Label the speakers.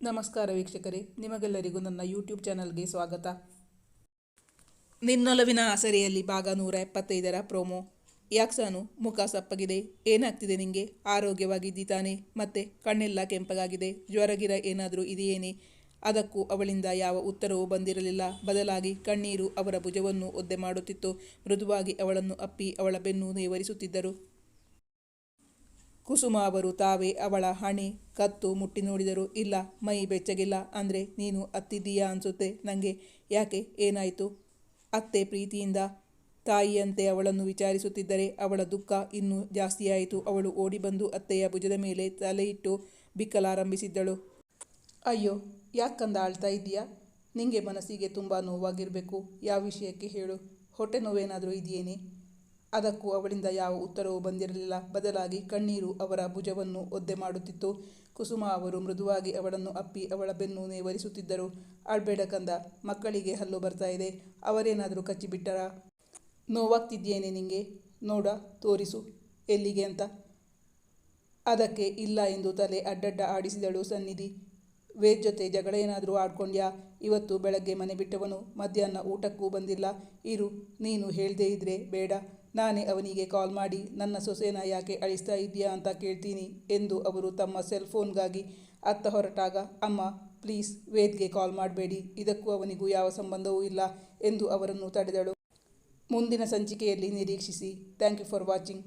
Speaker 1: ನಮಸ್ಕಾರ ವೀಕ್ಷಕರೇ, ನಿಮಗೆಲ್ಲರಿಗೂ ನನ್ನ ಯೂಟ್ಯೂಬ್ ಚಾನಲ್ಗೆ ಸ್ವಾಗತ. ನಿನ್ನೊಲವಿನ ಆಸರೆಯಲ್ಲಿ ಭಾಗ 175ರ ಪ್ರೋಮೋ. ಯಾಕ್ಸಾನು, ಮುಖ ಸಪ್ಪಗಿದೆ, ಏನಾಗ್ತಿದೆ ನಿಂಗೆ? ಆರೋಗ್ಯವಾಗಿದ್ದಿ ತಾನೆ? ಮತ್ತೆ ಕಣ್ಣೆಲ್ಲ ಕೆಂಪಗಾಗಿದೆ, ಜ್ವರಗಿರ ಏನಾದರೂ ಇದೆಯೇನೆ? ಅದಕ್ಕೂ ಅವಳಿಂದ ಯಾವ ಉತ್ತರವೂ ಬಂದಿರಲಿಲ್ಲ. ಬದಲಾಗಿ ಕಣ್ಣೀರು ಅವರ ಭುಜವನ್ನು ಒದ್ದೆ ಮಾಡುತ್ತಿತ್ತು. ಮೃದುವಾಗಿ ಅವಳನ್ನು ಅಪ್ಪಿ ಅವಳ ಬೆನ್ನು ನೇವರಿಸುತ್ತಿದ್ದರು. ಕುಸುಮ ಅವರು ತಾವೇ ಅವಳ ಹಣೆ ಕತ್ತು ಮುಟ್ಟಿ ನೋಡಿದರು. ಇಲ್ಲ, ಮೈ ಬೆಚ್ಚಗಿಲ್ಲ. ಅಂದರೆ ನೀನು ಅತ್ತಿದ್ದೀಯಾ ಅನ್ಸುತ್ತೆ ನನಗೆ. ಯಾಕೆ, ಏನಾಯಿತು? ಅತ್ತೆ ಪ್ರೀತಿಯಿಂದ ತಾಯಿಯಂತೆ ಅವಳನ್ನು ವಿಚಾರಿಸುತ್ತಿದ್ದರೆ ಅವಳ ದುಃಖ ಇನ್ನೂ ಜಾಸ್ತಿಯಾಯಿತು. ಅವಳು ಓಡಿ ಬಂದು ಅತ್ತೆಯ ಭುಜದ ಮೇಲೆ ತಲೆಯಿಟ್ಟು ಬಿಕ್ಕಲಾರಂಭಿಸಿದ್ದಳು. ಅಯ್ಯೋ, ಯಾಕಂದ ಆಳ್ತಾ ಇದ್ದೀಯಾ? ನಿಂಗೆ ಮನಸ್ಸಿಗೆ ತುಂಬ ನೋವಾಗಿರಬೇಕು. ಯಾವ ವಿಷಯಕ್ಕೆ ಹೇಳು? ಹೊಟ್ಟೆ ನೋವೇನಾದರೂ ಇದೆಯೇನೆ? ಅದಕ್ಕೂ ಅವಳಿಂದ ಯಾವ ಉತ್ತರವೂ ಬಂದಿರಲಿಲ್ಲ. ಬದಲಾಗಿ ಕಣ್ಣೀರು ಅವರ ಭುಜವನ್ನು ಒದ್ದೆ ಮಾಡುತ್ತಿತ್ತು. ಕುಸುಮ ಅವರು ಮೃದುವಾಗಿ ಅವಳನ್ನು ಅಪ್ಪಿ ಅವಳ ಬೆನ್ನು ನೇವರಿಸುತ್ತಿದ್ದರು. ಅಳ್ಬೇಡ ಕಂದ, ಮಕ್ಕಳಿಗೆ ಹಲ್ಲು ಬರ್ತಾ ಇದೆ. ಅವರೇನಾದರೂ ಕಚ್ಚಿಬಿಟ್ಟರಾ? ನೋವಾಗ್ತಿದ್ಯೇನೆ ನಿಂಗೆ? ನೋಡ, ತೋರಿಸು ಎಲ್ಲಿಗೆ ಅಂತ. ಅದಕ್ಕೆ ಇಲ್ಲ ಎಂದು ತಲೆ ಅಡ್ಡಡ್ಡ ಆಡಿಸಿದಳು ಸನ್ನಿಧಿ. ವೇದ್ ಜೊತೆ ಜಗಳ ಏನಾದರೂ ಆಡ್ಕೊಂಡ್ಯಾ? ಇವತ್ತು ಬೆಳಗ್ಗೆ ಮನೆ ಬಿಟ್ಟವನು, ಮಧ್ಯಾಹ್ನ ಊಟಕ್ಕೂ ಬಂದಿಲ್ಲ. ಇರು, ನೀನು ಹೇಳ್ದೇ ಇದ್ರೆ ಬೇಡ, ನಾನೇ ಅವನಿಗೆ ಕಾಲ್ ಮಾಡಿ ನನ್ನ ಸೊಸೆನ ಯಾಕೆ ಅಳಿಸ್ತಾ ಇದೆಯಾ ಅಂತ ಕೇಳ್ತೀನಿ ಎಂದು ಅವರು ತಮ್ಮ ಸೆಲ್ ಫೋನ್ಗಾಗಿ ಅತ್ತ ಹೊರಟಾಗ, ಅಮ್ಮ ಪ್ಲೀಸ್ ವೇದ್ಗೆ ಕಾಲ್ ಮಾಡಬೇಡಿ, ಇದಕ್ಕೂ ಅವನಿಗೂ ಯಾವ ಸಂಬಂಧವೂ ಇಲ್ಲ ಎಂದು ಅವರನ್ನು ತಡೆದಳು. ಮುಂದಿನ ಸಂಚಿಕೆಯಲ್ಲಿ ನಿರೀಕ್ಷಿಸಿ. Thank you for watching.